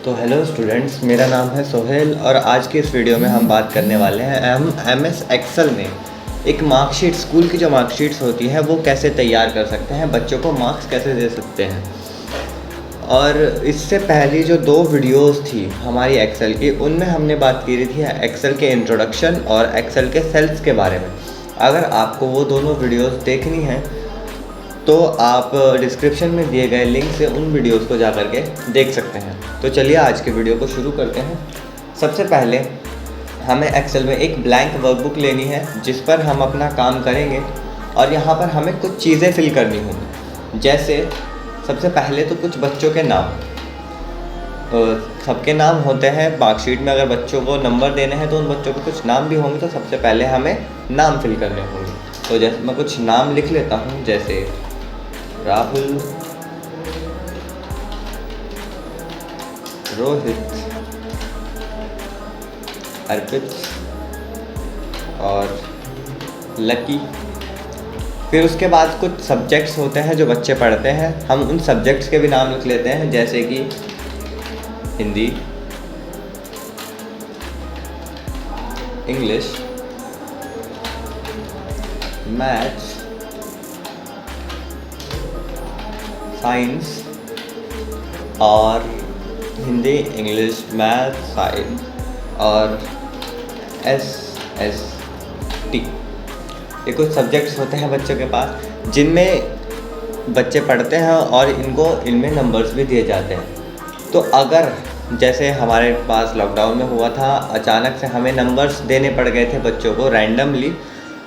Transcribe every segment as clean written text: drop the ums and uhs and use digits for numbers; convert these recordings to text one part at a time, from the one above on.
तो hello students, मेरा नाम है सोहेल और आज की इस वीडियो में हम बात करने वाले हैं हम एमएस एक्सेल में एक मार्कशीट, स्कूल की जो मार्कशीट्स होती हैं वो कैसे तैयार कर सकते हैं, बच्चों को मार्क्स कैसे दे सकते हैं। और इससे पहली जो 2 वीडियोस थी हमारी एक्सेल की, उनमें हमने बात की थी एक्सेल के इंट्रोडक्शन और एक्सेल के सेल्स के बारे में। अगर आपको वो दोनों वीडियोस देखनी हैं तो आप डिस्क्रिप्शन में दिए गए लिंक से उन वीडियोस को जा कर के देख सकते हैं। तो चलिए आज के वीडियो को शुरू करते हैं। सबसे पहले हमें एक्सेल में एक ब्लैंक वर्कबुक लेनी है जिस पर हम अपना काम करेंगे और यहाँ पर हमें कुछ चीज़ें फिल करनी होंगी। जैसे सबसे पहले तो कुछ बच्चों के नाम, सबके नाम होते हैं मार्कशीट में। अगर बच्चों को नंबर देने हैं तो उन बच्चों के कुछ नाम भी होंगे, तो सबसे पहले हमें नाम फिल करने होंगे। तो जैसे मैं कुछ नाम लिख लेता हूँ, जैसे राहुल, रोहित, अर्पित और लकी। फिर उसके बाद कुछ सब्जेक्ट्स होते हैं जो बच्चे पढ़ते हैं, हम उन सब्जेक्ट्स के भी नाम लिख लेते हैं, जैसे कि हिंदी, इंग्लिश, मैथ्स, साइंस और हिंदी, इंग्लिश, मैथ, साइंस और SST। ये कुछ सब्जेक्ट्स होते हैं बच्चों के पास जिनमें बच्चे पढ़ते हैं और इनमें नंबर्स भी दिए जाते हैं। तो अगर जैसे हमारे पास लॉकडाउन में हुआ था, अचानक से हमें नंबर्स देने पड़ गए थे बच्चों को रैंडमली,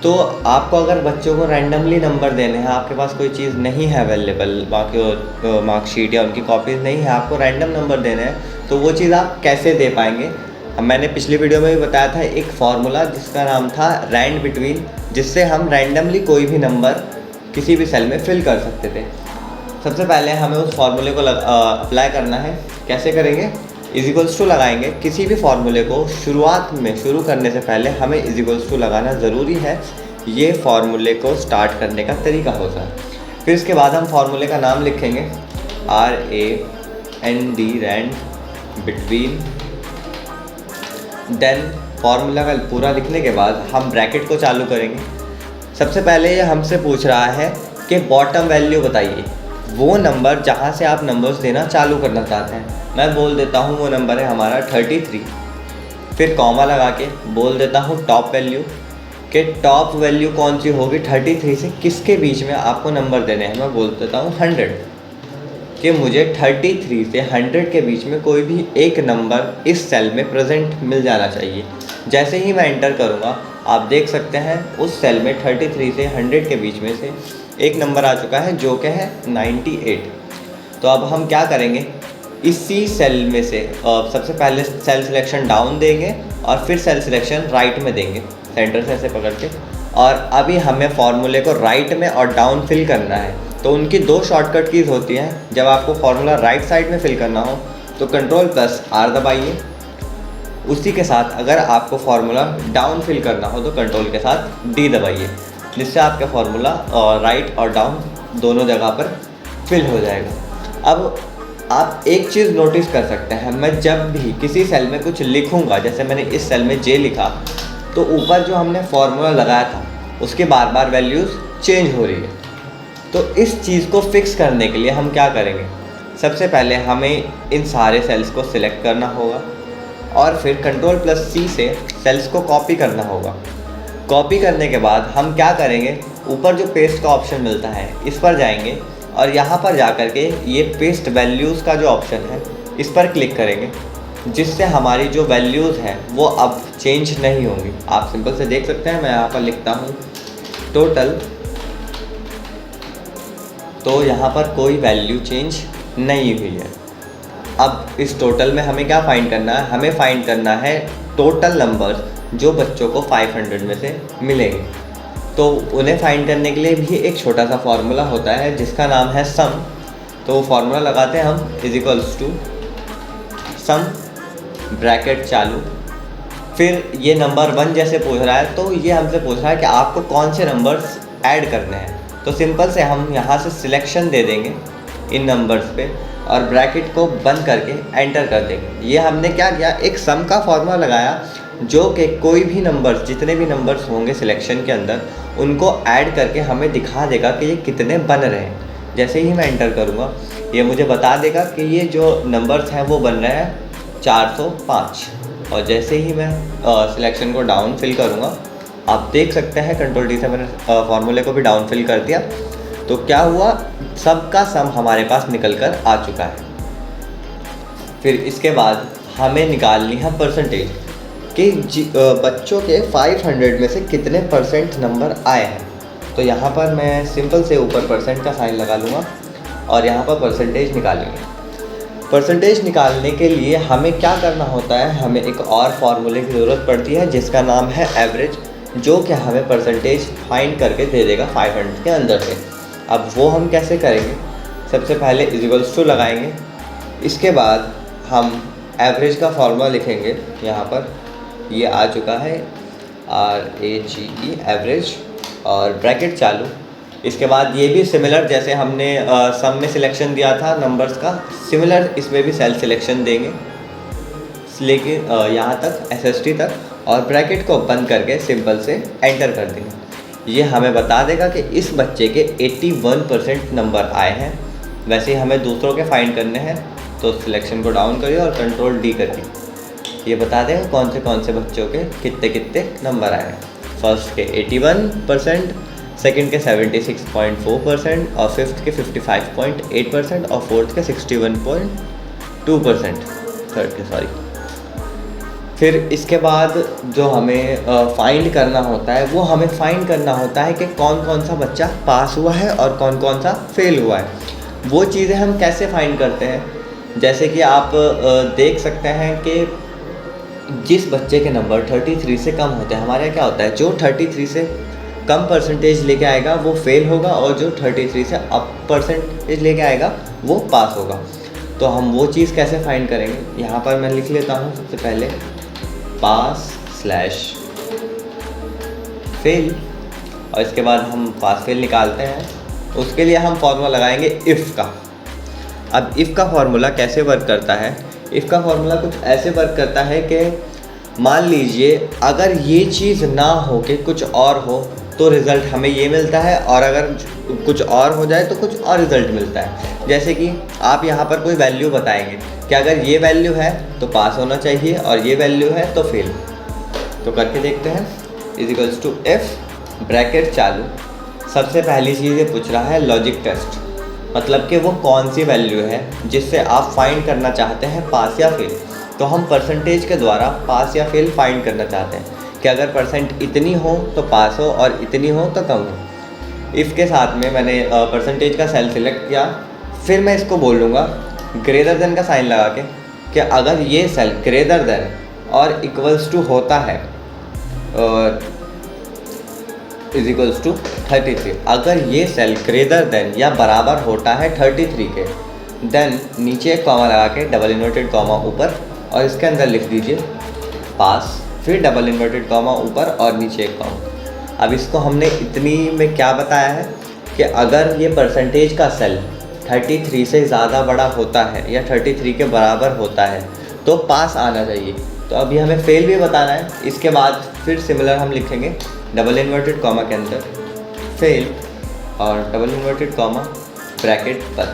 तो आपको अगर बच्चों को रैंडमली नंबर देने हैं, आपके पास कोई चीज़ नहीं है अवेलेबल, बाकी मार्कशीट या उनकी कॉपीज़ नहीं है, आपको रैंडम नंबर देने हैं, तो वो चीज़ आप कैसे दे पाएंगे। मैंने पिछली वीडियो में भी बताया था एक फार्मूला जिसका नाम था रैंड बिटवीन, जिससे हम रैंडमली कोई भी नंबर किसी भी सेल में फिल कर सकते थे। सबसे पहले हमें उस फार्मूले को अप्लाई करना है। कैसे करेंगे? इजिकल्स टू लगाएंगे। किसी भी फार्मूले को शुरू करने से पहले हमें इजिकल्स टू लगाना ज़रूरी है। ये फार्मूले को स्टार्ट करने का तरीका होता है। फिर इसके बाद हम फार्मूले का नाम लिखेंगे, RAND, rand between. Then formula का पूरा लिखने के बाद हम ब्रैकेट को चालू करेंगे। सबसे पहले ये हमसे पूछ रहा है कि बॉटम वैल्यू बताइए, वो नंबर जहाँ से आप नंबर्स देना चालू करना चाहते हैं। मैं बोल देता हूँ वो नंबर है हमारा 33। फिर कॉमा लगा के बोल देता हूँ टॉप वैल्यू, कि टॉप वैल्यू कौन सी होगी 33 से किसके बीच में आपको नंबर देने हैं। मैं बोल देता हूँ 100, कि मुझे 33 से 100 के बीच में कोई भी एक नंबर इस सेल में प्रेजेंट मिल जाना चाहिए। जैसे ही मैं एंटर करूँगा आप देख सकते हैं उस सेल में 33 से 100 के बीच में से एक नंबर आ चुका है जो कि है 98। तो अब हम क्या करेंगे, इसी सेल में से सबसे पहले सेल सिलेक्शन डाउन देंगे और फिर सेल सिलेक्शन राइट में देंगे, सेंटर से ऐसे पकड़ के। और अभी हमें फार्मूले को राइट में और डाउन फिल करना है। तो उनकी 2 शॉर्टकट कीज़ होती हैं। जब आपको फार्मूला राइट साइड में फिल करना हो तो Ctrl+R दबाइए। उसी के साथ अगर आपको फार्मूला डाउन फिल करना हो तो कंट्रोल के साथ D दबाइए, जिससे आपका फार्मूला राइट और डाउन दोनों जगह पर फिल हो जाएगा। अब आप एक चीज़ नोटिस कर सकते हैं, मैं जब भी किसी सेल में कुछ लिखूंगा, जैसे मैंने इस सेल में J लिखा, तो ऊपर जो हमने फार्मूला लगाया था उसके बार बार वैल्यूज़ चेंज हो रही है। तो इस चीज़ को फिक्स करने के लिए हम क्या करेंगे, सबसे पहले हमें इन सारे सेल्स को सिलेक्ट करना होगा और फिर Ctrl+C से सेल्स को कॉपी करना होगा। कॉपी करने के बाद हम क्या करेंगे, ऊपर जो पेस्ट का ऑप्शन मिलता है इस पर जाएंगे और यहाँ पर जा कर के ये पेस्ट वैल्यूज़ का जो ऑप्शन है इस पर क्लिक करेंगे, जिससे हमारी जो वैल्यूज़ हैं वो अब चेंज नहीं होंगी। आप सिंपल से देख सकते हैं, मैं यहाँ पर लिखता हूँ टोटल, तो यहाँ पर कोई वैल्यू चेंज नहीं हुई है। अब इस टोटल में हमें क्या फाइंड करना है, हमें फाइंड करना है टोटल नंबर्स जो बच्चों को 500 में से मिलेंगे। तो उन्हें फाइंड करने के लिए भी एक छोटा सा फार्मूला होता है जिसका नाम है सम। तो फार्मूला लगाते हैं हम, इजिकल्स टू सम, ब्रैकेट चालू। फिर ये नंबर 1 जैसे पूछ रहा है तो ये हमसे पूछ रहा है कि आपको कौन से नंबर्स ऐड करने हैं। तो सिंपल से हम यहाँ से सिलेक्शन दे देंगे इन नंबर्स पे और ब्रैकेट को बंद करके एंटर कर देंगे। ये हमने क्या किया, एक सम का फॉर्मूला लगाया जो कि कोई भी नंबर्स, जितने भी नंबर्स होंगे सिलेक्शन के अंदर, उनको ऐड करके हमें दिखा देगा कि ये कितने बन रहे हैं। जैसे ही मैं एंटर करूँगा ये मुझे बता देगा कि ये जो नंबर्स हैं वो बन रहे हैं 405। और जैसे ही मैं सिलेक्शन को डाउन फिल करूँगा, आप देख सकते हैं कंट्रोल डी से मैंने फार्मूले को भी डाउन फिल कर दिया, तो क्या हुआ, सबका सम हमारे पास निकल कर आ चुका है। फिर इसके बाद हमें निकालनी है परसेंटेज कि बच्चों के 500 में से कितने परसेंट नंबर आए हैं। तो यहाँ पर मैं सिंपल से ऊपर परसेंट का साइन लगा लूँगा और यहाँ पर परसेंटेज निकालेंगे। परसेंटेज निकालने के लिए हमें क्या करना होता है, हमें एक और फार्मूले की ज़रूरत पड़ती है जिसका नाम है एवरेज, जो कि हमें परसेंटेज फाइंड करके दे देगा 500 के अंदर से। अब वो हम कैसे करेंगे, सबसे पहले इक्वल्स टू लगाएंगे, इसके बाद हम एवरेज का फार्मूला लिखेंगे। यहाँ पर ये आ चुका है RAGE एवरेज और ब्रैकेट चालू। इसके बाद ये भी सिमिलर, जैसे हमने सम में सिलेक्शन दिया था नंबर्स का, सिमिलर इसमें भी सेल सिलेक्शन देंगे, लेकिन यहाँ तक SST तक, और ब्रैकेट को बंद करके सिंपल से एंटर कर देंगे। ये हमें बता देगा कि इस बच्चे के 81% नंबर आए हैं। वैसे ही हमें दूसरों के फाइंड करने हैं, तो सिलेक्शन को डाउन करिए और कंट्रोल D करिए। ये बता देगा कौन से बच्चों के कितने कितने नंबर आए हैं। फर्स्ट के 81%, सेकंड के 76.4% और फिफ्थ के 55.8% और फोर्थ के 61.2%, थर्ड के सॉरी। फिर इसके बाद जो हमें फाइंड करना होता है, वो हमें फाइंड करना होता है कि कौन सा बच्चा पास हुआ है और कौन सा फेल हुआ है। वो चीज़ें हम कैसे फाइंड करते हैं, जैसे कि आप देख सकते हैं कि जिस बच्चे के नंबर 33 से कम होते हैं, हमारे यहाँ क्या होता है, जो 33 से कम परसेंटेज लेके आएगा वो फेल होगा और जो 33 से अप परसेंटेज लेके आएगा वो पास होगा। तो हम वो चीज़ कैसे फाइंड करेंगे, यहाँ पर मैं लिख लेता हूँ सबसे पहले पास स्लैश फेल, और इसके बाद हम पास फेल निकालते हैं। उसके लिए हम फॉर्मूला लगाएंगे इफ़ का। अब इफ़ का फॉर्मूला कैसे वर्क करता है, इफ़ का फॉर्मूला कुछ ऐसे वर्क करता है कि मान लीजिए अगर ये चीज़ ना हो कि कुछ और हो तो रिज़ल्ट हमें ये मिलता है, और अगर कुछ और हो जाए तो कुछ और रिज़ल्ट मिलता है। जैसे कि आप यहाँ पर कोई वैल्यू बताएंगे कि अगर ये वैल्यू है तो पास होना चाहिए और ये वैल्यू है तो फेल। तो करके देखते हैं। इक्वल्स टू एफ ब्रैकेट चालू। सबसे पहली चीज़ ये पूछ रहा है लॉजिक टेस्ट, मतलब कि वो कौन सी वैल्यू है जिससे आप फाइंड करना चाहते हैं पास या फेल। तो हम परसेंटेज के द्वारा पास या फेल फाइंड करना चाहते हैं कि अगर परसेंट इतनी हो तो पास हो और इतनी हो तो कम हो। इफ़ के साथ में मैंने परसेंटेज का सेल सिलेक्ट किया, फिर मैं इसको बोलूँगा ग्रेटर देन का साइन लगा के कि अगर ये सेल ग्रेटर देन और इक्वल्स टू होता है इज इक्वल्स टू 33, अगर ये सेल ग्रेटर देन या बराबर होता है 33 के, देन नीचे एक कॉमा लगा के डबल इन्वर्टेड कॉमा ऊपर और इसके अंदर लिख दीजिए पास, फिर डबल इन्वर्टेड कॉमा ऊपर और नीचे एक कॉमा। अब इसको हमने इतनी में क्या बताया है कि अगर ये परसेंटेज का सेल 33 से ज़्यादा बड़ा होता है या 33 के बराबर होता है तो पास आना चाहिए। तो अभी हमें फेल भी बताना है। इसके बाद फिर सिमिलर हम लिखेंगे डबल इन्वर्टेड कॉमा के अंदर फेल और डबल इन्वर्टेड कॉमा ब्रैकेट पर।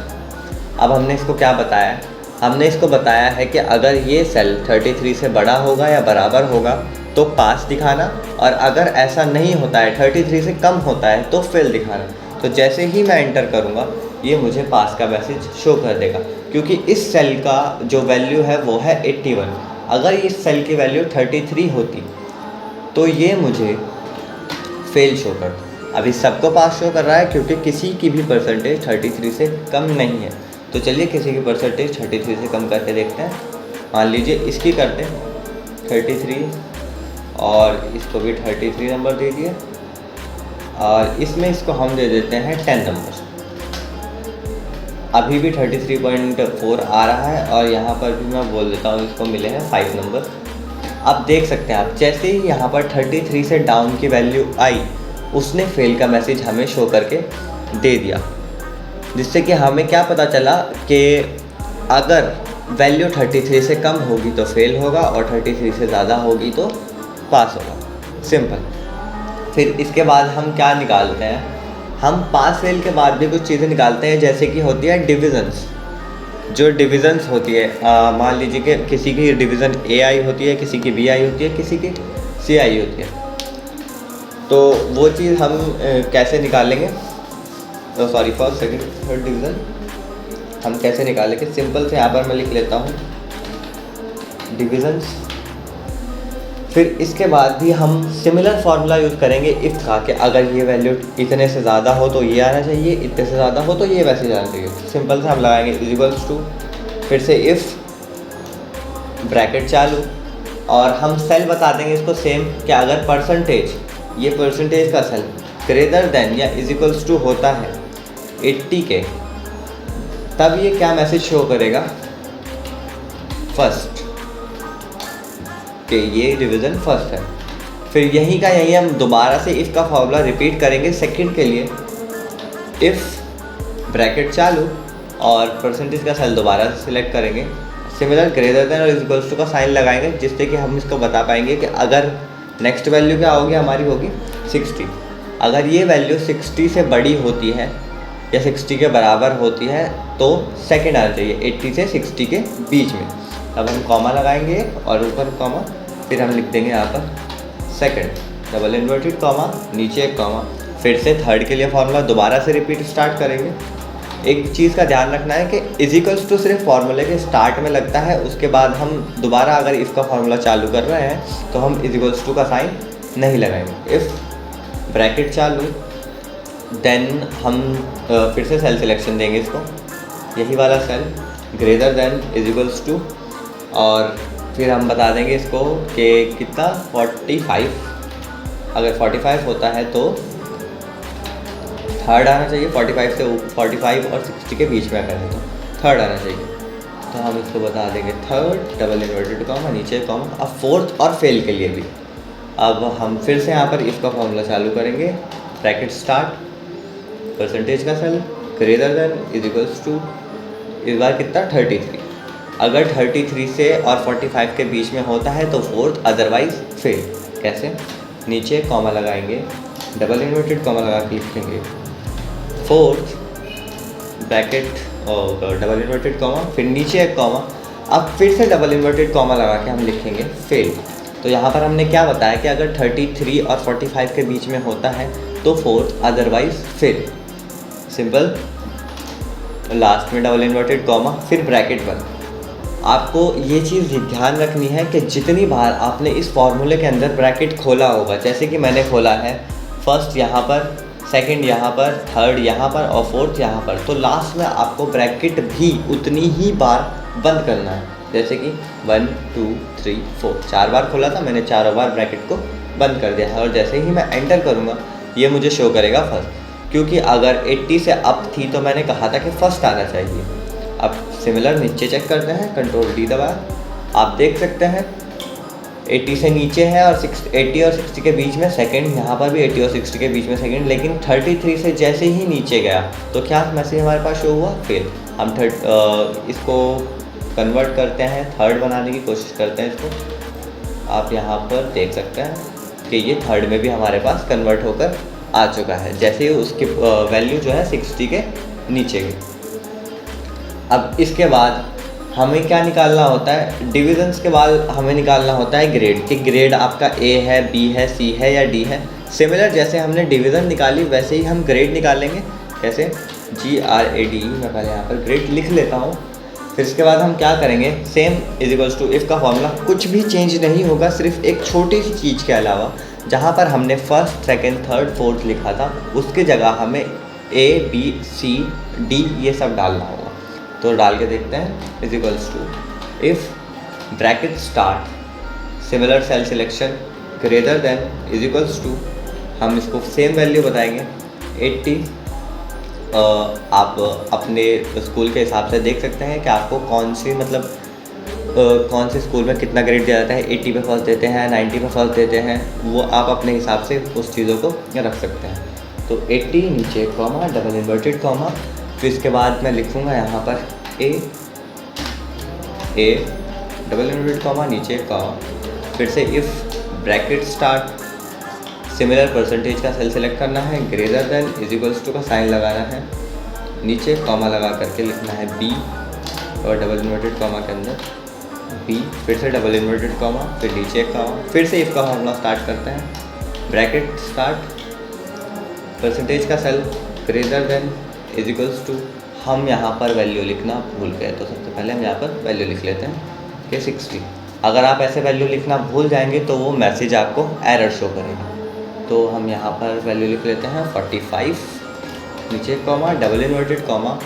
अब हमने इसको क्या बताया है, हमने इसको बताया है कि अगर ये सेल 33 से बड़ा होगा या बराबर होगा तो पास दिखाना, और अगर ऐसा नहीं होता है 33 से कम होता है तो फेल दिखाना। तो जैसे ही मैं एंटर करूँगा ये मुझे पास का मैसेज शो कर देगा, क्योंकि इस सेल का जो वैल्यू है वो है 81। अगर इस सेल की वैल्यू 33 होती तो ये मुझे फेल शो करता। अभी सबको पास शो कर रहा है क्योंकि किसी की भी परसेंटेज 33 से कम नहीं है। तो चलिए किसी की परसेंटेज 33 से कम करके देखते हैं। मान लीजिए इसकी करते हैं 33 और इसको भी 33 नंबर दे दिए, और इसमें इसको हम दे देते हैं 10 नंबर। अभी भी 33.4 आ रहा है और यहाँ पर भी मैं बोल देता हूँ इसको मिले हैं 5 नंबर। अब देख सकते हैं आप, जैसे ही यहाँ पर 33 से डाउन की वैल्यू आई उसने फेल का मैसेज हमें शो करके दे दिया। जिससे कि हमें क्या पता चला कि अगर वैल्यू 33 से कम होगी तो फेल होगा और 33 से ज़्यादा होगी तो पास होगा। सिंपल। फिर इसके बाद हम क्या निकालते हैं, हम पास फेल के बाद भी कुछ चीज़ें निकालते हैं, जैसे कि होती है डिविजन्स। जो डिविजन्स होती है, मान लीजिए कि किसी की डिवीज़न ए आई होती है, किसी की बी आई होती है, किसी की सी आई होती है। तो वो चीज़ हम कैसे निकालेंगे, sorry first second third division हम कैसे निकालेंगे। सिंपल से यहाँ पर मैं लिख लेता हूँ डिविजन्स। फिर इसके बाद भी हम सिमिलर फार्मूला यूज़ करेंगे इफ़ का, कि अगर ये वैल्यू इतने से ज़्यादा हो तो ये आना चाहिए, इतने से ज़्यादा हो तो ये वैसे जाना चाहिए। सिंपल से हम लगाएंगे इज इक्वल्स टू, फिर से इफ़, ब्रैकेट चालू, और हम सेल बता देंगे इसको सेम, कि अगर परसेंटेज, ये परसेंटेज का सेल ग्रेटर देन या इज इक्वल्स टू होता है 80 के, तब ये क्या मैसेज शो करेगा, फर्स्ट, कि ये डिवीज़न फर्स्ट है। फिर यहीं का यहीं हम दोबारा से इफ़ का फॉर्मूला रिपीट करेंगे सेकंड के लिए। इफ़, ब्रैकेट चालू, और परसेंटेज का सेल दोबारा से सिलेक्ट करेंगे, सिमिलर ग्रेटर देन और इज इक्वल्स टू का साइन लगाएंगे, जिससे कि हम इसको बता पाएंगे कि अगर नेक्स्ट वैल्यू क्या होगी हमारी, होगी 60। अगर ये वैल्यू 60 से बड़ी होती है या 60 के बराबर होती है तो सेकंड आना चाहिए 80 से 60 के बीच में। अब हम कॉमा लगाएंगे और ऊपर कॉमा, फिर हम लिख देंगे यहाँ पर सेकंड, डबल इन्वर्टेड कॉमा, नीचे एक कॉमा। फिर से थर्ड के लिए फॉर्मूला दोबारा से रिपीट स्टार्ट करेंगे। एक चीज़ का ध्यान रखना है कि इज इक्वल्स टू सिर्फ फार्मूले के स्टार्ट में लगता है, उसके बाद हम दोबारा अगर इफ़ का फार्मूला चालू कर रहे हैं तो हम इज इक्वल्स टू का साइन नहीं लगाएंगे। इफ़, ब्रैकेट चालू, देन हम फिर से सेल सिलेक्शन देंगे इसको, यही वाला cell, greater than is equals to, और फिर हम बता देंगे इसको कि कितना 45। अगर 45 होता है तो थर्ड आना चाहिए, 45 से 45 और 60 के बीच में करें तो थर्ड आना चाहिए। तो हम इसको बता देंगे थर्ड, डबल इन्वर्टेड कॉमा, नीचे कॉमा। अब फोर्थ और फेल के लिए भी अब हम फिर से यहाँ पर इफ़ का फॉर्मूला चालू करेंगे, ब्रैकेट स्टार्ट, परसेंटेज का cell, greater than is equals to, इस बार कितना 33। अगर 33 से और 45 के बीच में होता है तो फोर्थ, अदरवाइज फेल। कैसे, नीचे कॉमा लगाएंगे, डबल इन्वर्टेड कॉमा लगा के लिखेंगे फोर्थ, ब्रैकेट और डबल इन्वर्टेड कॉमा, फिर नीचे एक कॉमा। अब फिर से डबल इन्वर्टेड कॉमा लगा के हम लिखेंगे फेल। तो यहाँ पर हमने क्या बताया कि अगर 33 और 45 के बीच में होता है तो fourth, otherwise fail. Simple. Last में डबल इन्वर्टेड कॉमा, फिर ब्रैकेट बंद। आपको ये चीज़ ध्यान रखनी है कि जितनी बार आपने इस फॉर्मूले के अंदर ब्रैकेट खोला होगा, जैसे कि मैंने खोला है फर्स्ट यहाँ पर, सेकंड यहाँ पर, थर्ड यहाँ पर और फोर्थ यहाँ पर, तो लास्ट में आपको ब्रैकेट भी उतनी ही बार बंद करना है। जैसे कि 1 2 3 4, 4 बार खोला था मैंने, चारों बार ब्रैकेट को बंद कर दिया है। और जैसे ही मैं एंटर करूँगा ये मुझे शो करेगा फर्स्ट, क्योंकि अगर 80 से अप थी तो मैंने कहा था कि फर्स्ट आना चाहिए। अब सिमिलर नीचे चेक करते हैं, कंट्रोल डी दबाया, आप देख सकते हैं 80 से नीचे है और 80 और 60 के बीच में सेकंड, यहाँ पर भी 80 और 60 के बीच में सेकंड। लेकिन 33 से जैसे ही नीचे गया तो क्या मैसेज हमारे पास शो हुआ, फेल। हम इसको कन्वर्ट करते हैं, थर्ड बनाने की कोशिश करते हैं इसको। आप यहाँ पर देख सकते हैं कि ये थर्ड में भी हमारे पास कन्वर्ट होकर आ चुका है, जैसे ही उसकी वैल्यू जो है 60 के नीचे गई। अब इसके बाद हमें क्या निकालना होता है, डिविजन्स के बाद हमें निकालना होता है ग्रेड, कि ग्रेड आपका ए है, बी है, सी है या डी है। सिमिलर जैसे हमने डिवीज़न निकाली वैसे ही हम ग्रेड निकालेंगे। कैसे, GRAD, मैं पहले यहाँ पर ग्रेड लिख लेता हूँ। फिर इसके बाद हम क्या करेंगे, same is equals to if का फॉर्मूला, कुछ भी चेंज नहीं होगा, सिर्फ एक छोटी सी चीज़ के अलावा, जहाँ पर हमने फर्स्ट, सेकेंड, थर्ड, फोर्थ लिखा था उसके जगह हमें A B C D ये सब डालना होगा। तो डाल के देखते हैं, is equals to if, bracket start, similar cell selection, greater than is equals to, हम इसको सेम वैल्यू बताएंगे 80। आप अपने स्कूल के हिसाब से देख सकते हैं कि आपको कौन सी मतलब कौन से स्कूल में कितना ग्रेड दिया जाता है, 80 पे फर्स्ट देते हैं, 90 पे फर्स्ट देते हैं, वो आप अपने हिसाब से उस चीज़ों को रख सकते हैं। तो 80 नीचे कॉमा, डबल इन्वर्टेड कॉमा, फिर इसके बाद मैं लिखूँगा यहाँ पर ए डबल इनवर्टेड कॉमा नीचे कॉमा, फिर से if bracket start similar percentage का सेल सेलेक्ट करना है, greater than is equals to का साइन लगाना है, नीचे कॉमा लगा करके लिखना है बी और डबल इन्वर्टेड कॉमा के अंदर बी, फिर से डबल इन्वर्टेड कॉमा, फिर नीचे कॉमा, फिर से इफ़ का फॉर्मूला स्टार्ट करते हैं, ब्रैकेट स्टार्ट परसेंटेज का cell greater than is equals to, हम यहाँ पर वैल्यू लिखना भूल गए तो सबसे पहले हम यहाँ पर वैल्यू लिख लेते हैं कि 60। अगर आप ऐसे वैल्यू लिखना भूल जाएंगे तो वो मैसेज आपको एरर शो करेगा। तो हम यहाँ पर वैल्यू लिख लेते हैं 45 नीचे कॉमा डबल इन्वर्टेड कॉमा,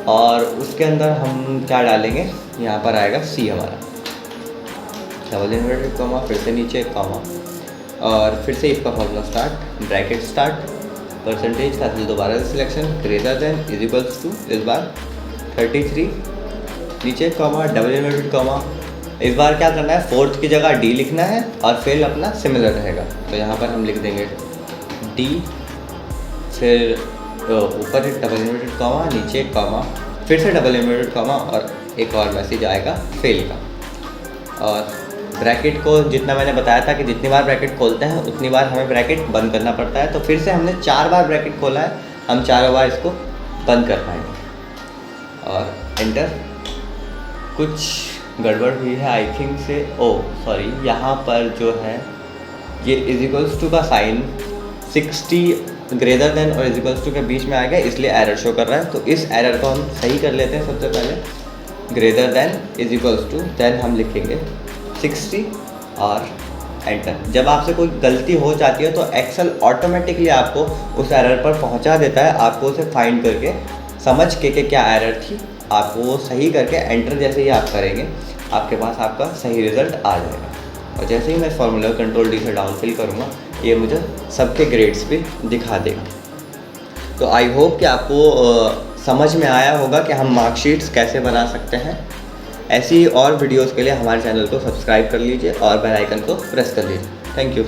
और उसके अंदर हम क्या डालेंगे, यहाँ पर आएगा सी हमारा, डबल इन्वर्टेड कॉमा, फिर से नीचे कॉमा, और फिर से इफ का formula start, bracket start percentage का दोबारा selection greater than is equals to, इस बार 33 नीचे कॉमा डबल इन्वर्टेड कॉमा। इस बार क्या करना है, फोर्थ की जगह डी लिखना है और फिर अपना सिमिलर रहेगा। तो यहाँ पर हम लिख देंगे डी, फिर ऊपर एक डबल इन्वर्टेड कॉमा नीचे कॉमा, फिर से डबल इन्वर्टेड कॉमा और एक और मैसेज आएगा फेल का। और ब्रैकेट को जितना मैंने बताया था कि जितनी बार ब्रैकेट खोलते हैं उतनी बार हमें ब्रैकेट बंद करना पड़ता है, तो फिर से हमने 4 बार ब्रैकेट खोला है, हम 4 बार इसको बंद कर पाएंगे और एंटर। कुछ गड़बड़ हुई है आई थिंक से, सॉरी, यहाँ पर जो है ये इज इक्वल्स टू का साइन 60 ग्रेटर देन और इज इक्वल्स टू के बीच में आएगा, इसलिए एरर शो कर रहा है। तो इस एरर को हम सही कर लेते हैं। सबसे पहले greater than is equals to, then हम लिखेंगे 60 और एंटर। जब आपसे कोई गलती हो जाती है तो एक्सेल ऑटोमेटिकली आपको उस एरर पर पहुंचा देता है, आपको उसे फाइंड करके समझ के कि क्या एरर थी, आपको वो सही करके एंटर जैसे ही आप करेंगे आपके पास आपका सही रिज़ल्ट आ जाएगा। और जैसे ही मैं फार्मूला कंट्रोल डी से डाउन फिल करूँगा ये मुझे सबके ग्रेड्स पे दिखा देगा। तो आई होप कि आपको समझ में आया होगा कि हम मार्कशीट्स कैसे बना सकते हैं। ऐसी और वीडियोज़ के लिए हमारे चैनल को सब्सक्राइब कर लीजिए और बेल आइकन को प्रेस कर लीजिए। Thank you.